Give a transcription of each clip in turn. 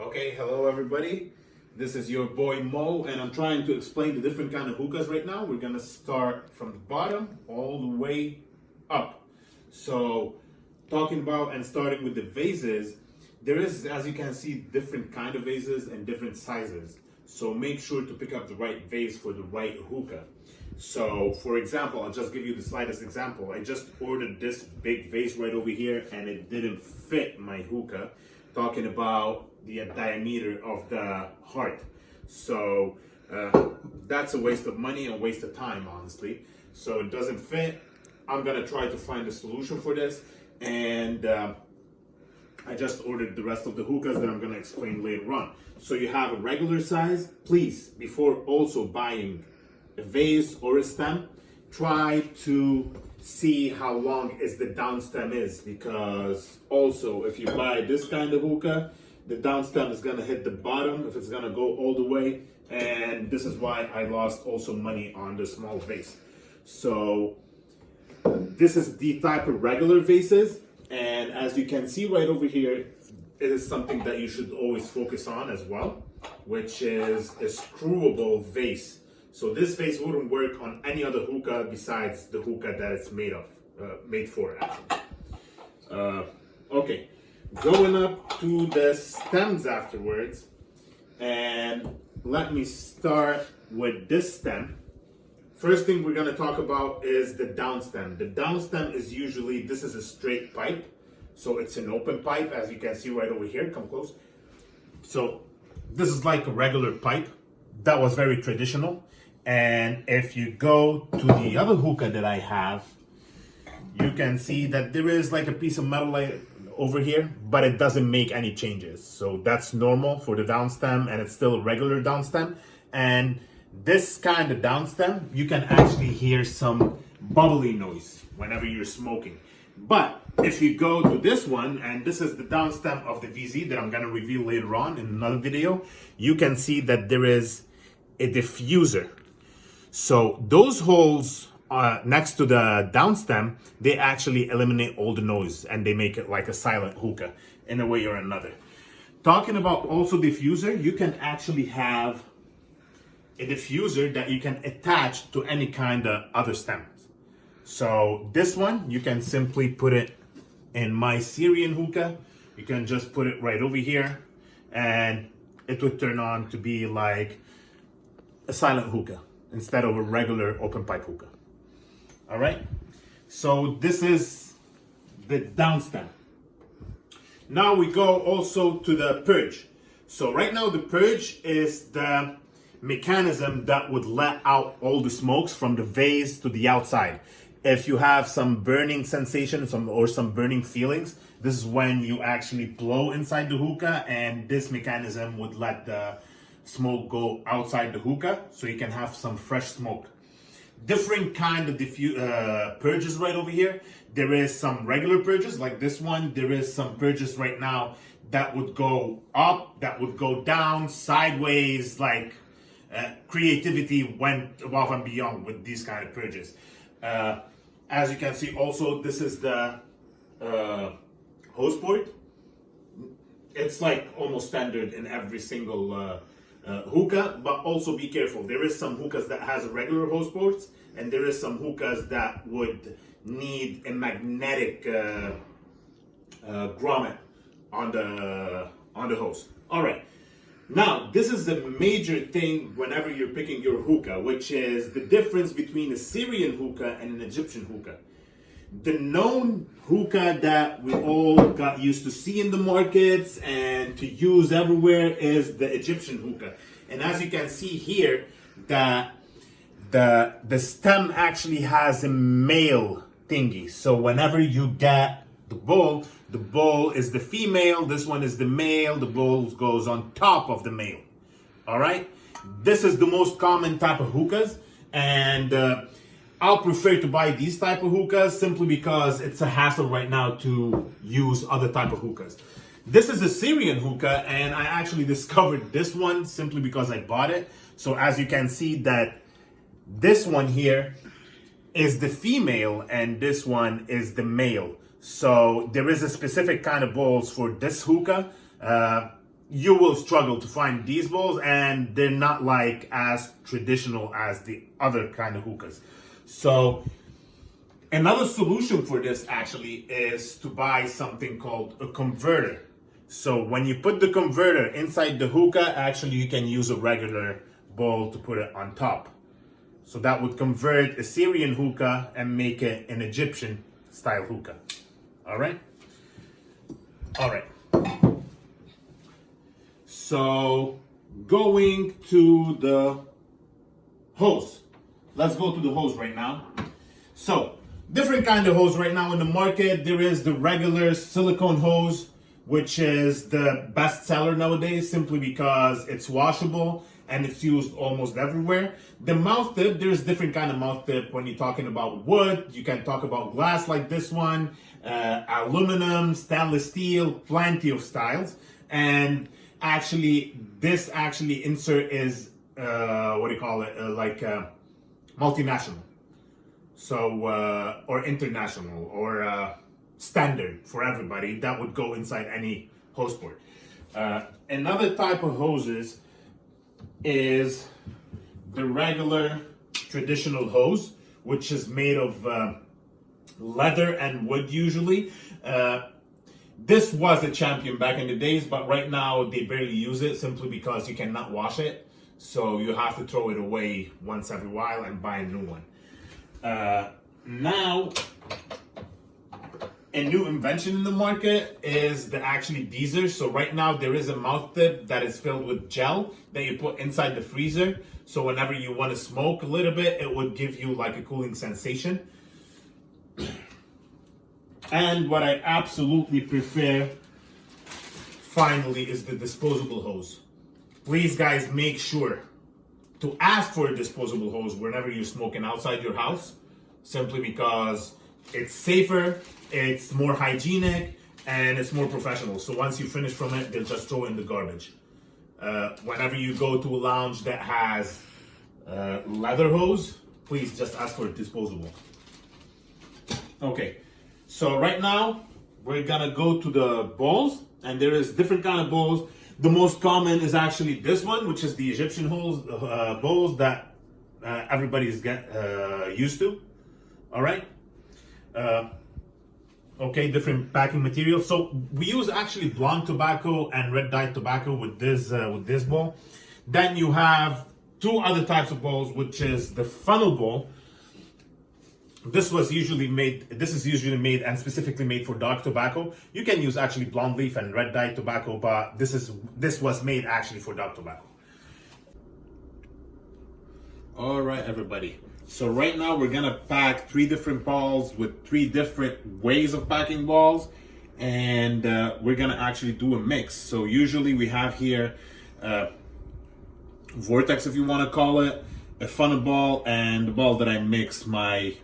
Okay, hello everybody. This is your boy Mo, and I'm trying to explain the different kind of hookahs right now. We're gonna start from the bottom all the way up. So, talking about and starting with the vases, there is, as you can see, different kind of vases and different sizes. So make sure to pick up the right vase for the right hookah. So, for example, I'll just give you the slightest example. I just ordered this big vase right over here, and it didn't fit my hookah. Talking about the diameter of the heart. So that's a waste of money and a waste of time, honestly. So it doesn't fit. I'm gonna try to find a solution for this, and I just ordered the rest of the hookahs that I'm gonna explain later on. So you have a regular size. Please, before also buying a vase or a stem, try to see how long is the down stem is, because also if you buy this kind of hookah, the down stem is gonna hit the bottom if it's gonna go all the way, and this is why I lost also money on the small vase. So this is the type of regular vases, and as you can see right over here, it is something that you should always focus on as well, which is a screwable vase. So this vase wouldn't work on any other hookah besides the hookah that it's made for actually. Okay, going up to the stems afterwards, and let me start with this stem. First thing we're gonna talk about is the down stem. The down stem is usually, this is a straight pipe, so it's an open pipe, as you can see right over here. Come close. So this is like a regular pipe that was very traditional. And if you go to the other hookah that I have, you can see that there is like a piece of metal over here, but it doesn't make any changes. So that's normal for the down stem, and it's still a regular down stem. And this kind of down stem, you can actually hear some bubbly noise whenever you're smoking. But if you go to this one, and this is the down stem of the VZ that I'm gonna reveal later on in another video, you can see that there is a diffuser. So those holes next to the down stem, they actually eliminate all the noise, and they make it like a silent hookah in a way or another. Talking about also diffuser, you can actually have a diffuser that you can attach to any kind of other stems. So this one, you can simply put it in my Syrian hookah. You can just put it right over here, and it would turn on to be like a silent hookah instead of a regular open pipe hookah. All right, so this is the down stem. Now we go also to the purge. So right now the purge is the mechanism that would let out all the smokes from the vase to the outside. If you have some burning sensation or some burning feelings, this is when you actually blow inside the hookah, and this mechanism would let the smoke go outside the hookah, so you can have some fresh smoke. Different kind of purges right over here. There is some regular purges like this one. There is some purges right now that would go up, that would go down, sideways, like creativity went above and beyond with these kind of purges. As you can see also, this is the hose port. It's like almost standard in every single hookah, but also be careful. There is some hookahs that has regular hose ports, and there is some hookahs that would need a magnetic grommet on the hose. All right. Now, this is the major thing whenever you're picking your hookah, which is the difference between a Syrian hookah and an Egyptian hookah. The known hookah that we all got used to see in the markets and to use everywhere is the Egyptian hookah. And as you can see here, the stem actually has a male thingy. So whenever you get the bowl is the female, this one is the male, the bowl goes on top of the male. All right? This is the most common type of hookahs, and I'll prefer to buy these type of hookahs simply because it's a hassle right now to use other type of hookahs. This is a Syrian hookah, and I actually discovered this one simply because I bought it. So as you can see that this one here is the female and this one is the male. So there is a specific kind of bowls for this hookah. you will struggle to find these bowls, and they're not like as traditional as the other kind of hookahs. So another solution for this actually is to buy something called a converter. So when you put the converter inside the hookah, actually you can use a regular bowl to put it on top. So that would convert a Syrian hookah and make it an Egyptian style hookah. All right? All right. So going to the hose. Let's go to the hose right now. So different kind of hose right now in the market. There is the regular silicone hose, which is the best seller nowadays simply because it's washable and it's used almost everywhere. The mouth tip, there's different kind of mouth tip. When you're talking about wood, you can talk about glass like this one, aluminum, stainless steel, plenty of styles. And actually, this actually insert is, what do you call it, multinational. So, or international, or standard for everybody. That would go inside any hose port. Another type of hoses is the regular traditional hose, which is made of leather and wood usually. This was a champion back in the days, but right now they barely use it simply because you cannot wash it. So you have to throw it away once every while and buy a new one. Now, a new invention in the market is the actually Diffuser. So right now there is a mouth tip that is filled with gel that you put inside the freezer. So whenever you want to smoke a little bit, it would give you like a cooling sensation. And what I absolutely prefer, finally, is the disposable hose. Please, guys, make sure to ask for a disposable hose whenever you're smoking outside your house, simply because it's safer, it's more hygienic, and it's more professional. So once you finish from it, they'll just throw it in the garbage. Whenever you go to a lounge that has leather hose, please just ask for a disposable. Okay, so right now we're gonna go to the bowls, and there is different kind of bowls. The most common is actually this one, which is the Egyptian bowls that everybody's used to. All right. Okay, different packing materials. So we use actually blonde tobacco and red dyed tobacco with this bowl. Then you have two other types of bowls, which is the funnel bowl. This is usually made and specifically made for dark tobacco. You can use actually blonde leaf and red dyed tobacco, but this was made actually for dark tobacco. All right, everybody. So right now we're gonna pack 3 different balls with 3 different ways of packing balls, and we're gonna actually do a mix. So usually we have here vortex, if you want to call it, a funnel ball, and the ball that I mix my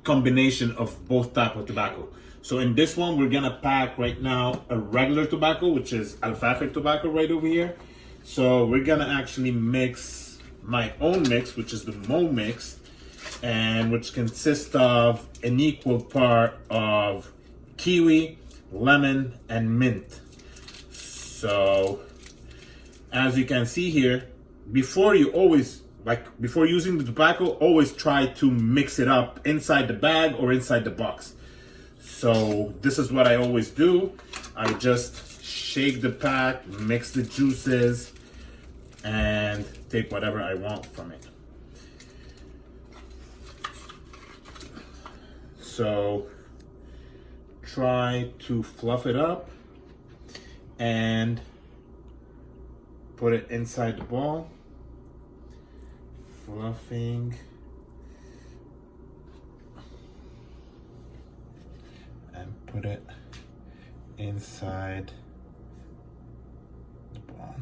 combination of both type of tobacco. So in this one, we're gonna pack right now a regular tobacco, which is al-Fakhr tobacco right over here. So we're gonna actually mix my own mix, which is the Mo mix, and which consists of an equal part of kiwi, lemon, and mint. So as you can see here, before using the tobacco, always try to mix it up inside the bag or inside the box. So this is what I always do. I just shake the pack, mix the juices, and take whatever I want from it. So try to fluff it up and put it inside the ball. Fluffing and put it inside the ball.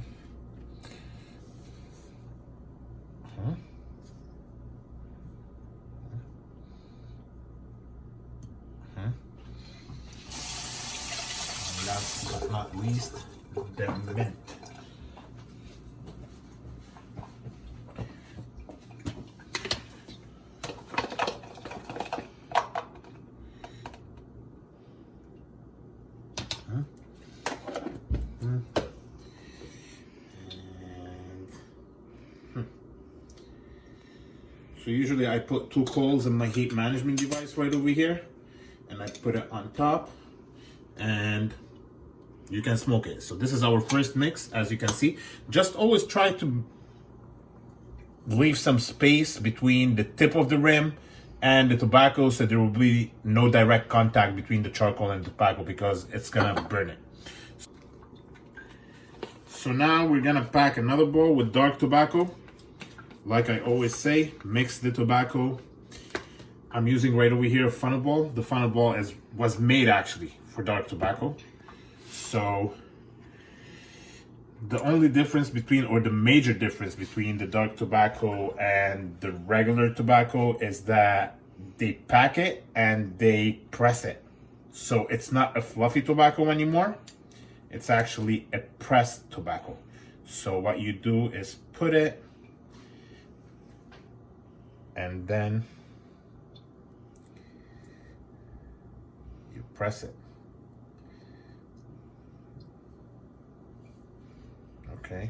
Last but not least, the mint. So usually I put 2 coals in my heat management device right over here, and I put it on top, and you can smoke it. So this is our first mix, as you can see. Just always try to leave some space between the tip of the rim and the tobacco, so there will be no direct contact between the charcoal and the tobacco, because it's gonna burn it. So now we're gonna pack another bowl with dark tobacco. Like I always say, mix the tobacco. I'm using right over here a funnel ball. The funnel ball was made actually for dark tobacco. So the only difference between, or the major difference between the dark tobacco and the regular tobacco is that they pack it and they press it. So it's not a fluffy tobacco anymore. It's actually a pressed tobacco. So what you do is put it, and then you press it. Okay.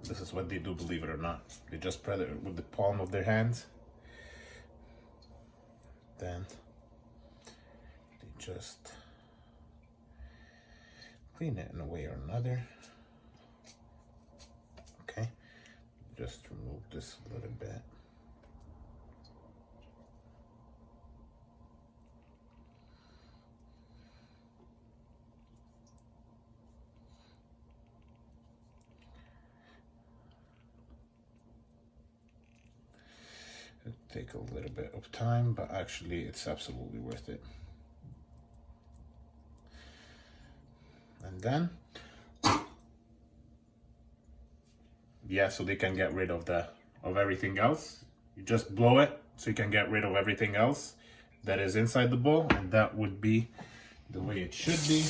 This is what they do, believe it or not. They just press it with the palm of their hands. Then they just clean it in a way or another. Okay. Just remove this a little bit. It'll take a little bit of time, but actually it's absolutely worth it. And then, yeah, so they can get rid of everything else. You just blow it so you can get rid of everything else that is inside the bowl, and that would be the way it should be.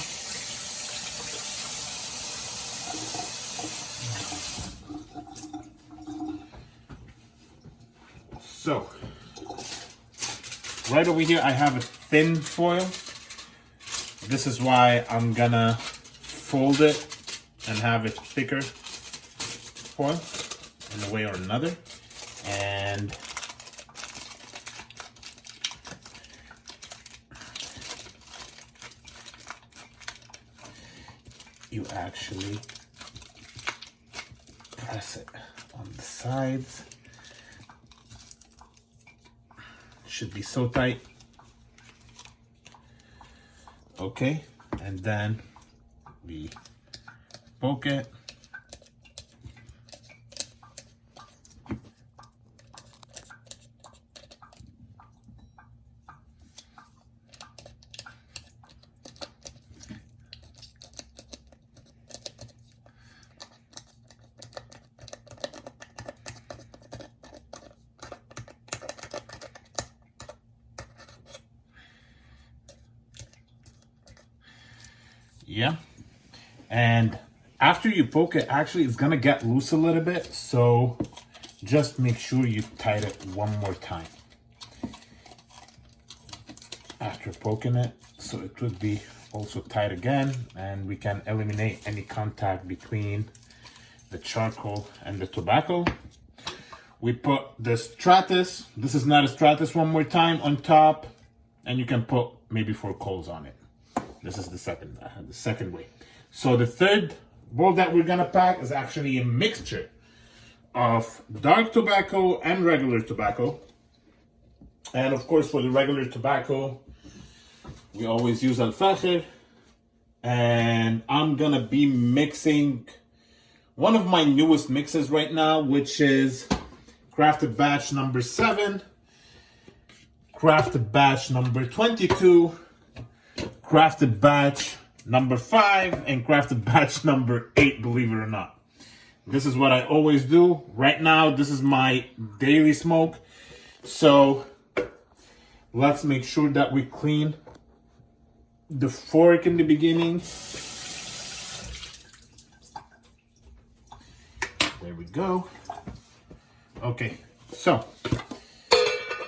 So right over here I have a thin foil. This is why I'm gonna fold it and have it thicker foil in a way or another. And you actually press it on the sides. Should be so tight. Okay, and then we poke it. Yeah, and after you poke it, actually it's gonna get loose a little bit, so just make sure you tighten it one more time after poking it, so it would be also tight again, and we can eliminate any contact between the charcoal and the tobacco. We put the stratus, this is not a stratus, one more time on top, and you can put maybe 4 coals on it. This is the second way. So the third bowl that we're gonna pack is actually a mixture of dark tobacco and regular tobacco. And of course, for the regular tobacco, we always use al-fakhr. And I'm gonna be mixing one of my newest mixes right now, which is crafted batch number 7, crafted batch number 22, crafted batch number 5, and crafted batch number 8, believe it or not. This is what I always do. Right now, this is my daily smoke. So let's make sure that we clean the fork in the beginning. There we go. Okay, so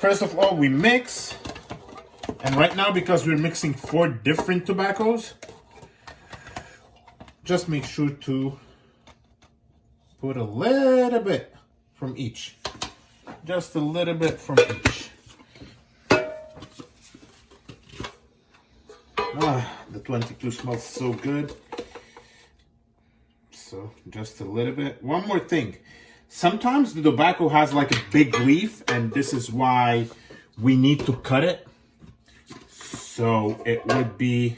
first of all, we mix. And right now, because we're mixing 4 different tobaccos, just make sure to put a little bit from each. Just a little bit from each. The 22 smells so good. So just a little bit. One more thing. Sometimes the tobacco has like a big leaf, and this is why we need to cut it. So it would be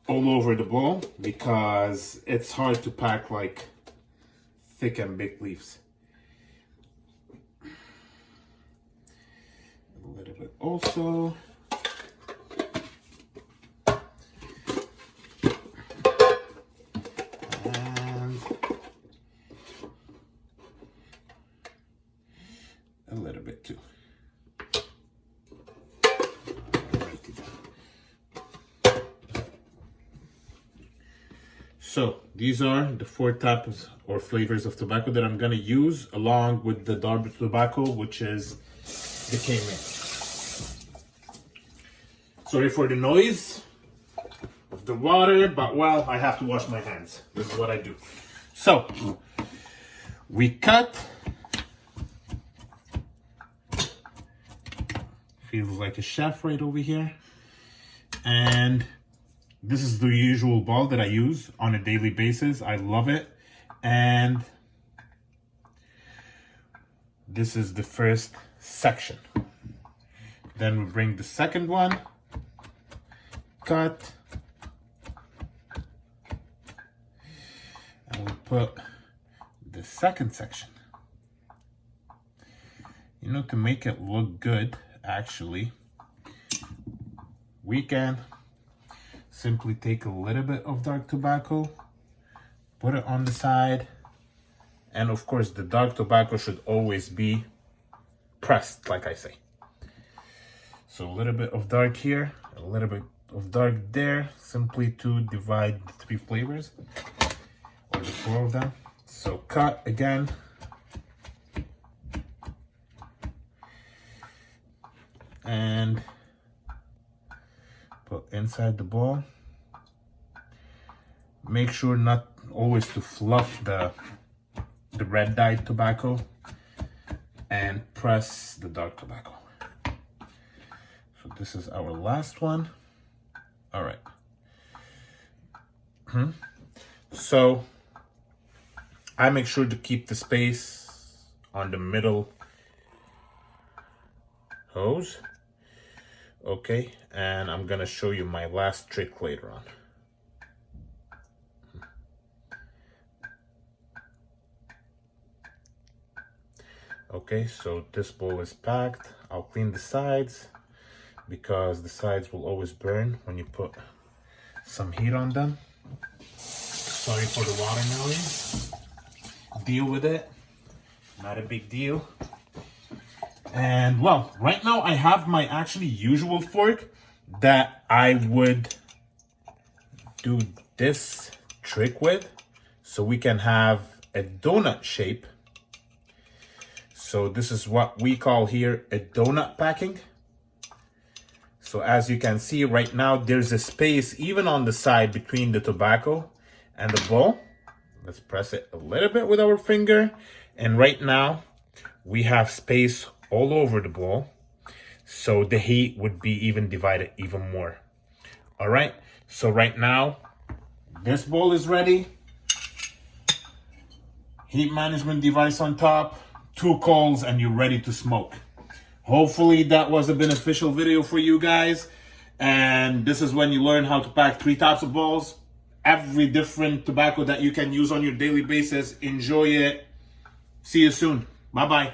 all over the bowl because it's hard to pack like thick and big leaves. A little bit also. And a little bit too. So these are the 4 types or flavors of tobacco that I'm gonna use along with the dark tobacco, which is the Cayman. Sorry for the noise of the water, but well, I have to wash my hands. This is what I do. So we cut. Feels like a chef right over here. And this is the usual ball that I use on a daily basis. I love it. And this is the first section. Then we bring the second one, cut, and we put the second section. You know, to make it look good, actually, we can simply take a little bit of dark tobacco, put it on the side, and of course the dark tobacco should always be pressed, like I say. So a little bit of dark here, a little bit of dark there, simply to divide the 3 flavors, or the 4 of them. So cut again. And put inside the bowl. Make sure not always to fluff the red dyed tobacco, and press the dark tobacco. So this is our last one. All right. So I make sure to keep the space on the middle hose. Okay, and I'm gonna show you my last trick later on. Okay, so this bowl is packed. I'll clean the sides because the sides will always burn when you put some heat on them. Sorry for the water noise. Deal with it. Not a big deal. And well, right now I have my actually usual fork that I would do this trick with, so we can have a donut shape. So this is what we call here a donut packing. So as you can see right now, there's a space even on the side between the tobacco and the bowl. Let's press it a little bit with our finger. And right now we have space all over the bowl, so the heat would be even divided even more. All right, so right now this bowl is ready. Heat management device on top, 2 coals, and you're ready to smoke. Hopefully that was a beneficial video for you guys. And this is when you learn how to pack 3 types of bowls, every different tobacco that you can use on your daily basis. Enjoy it. See you soon. Bye-bye.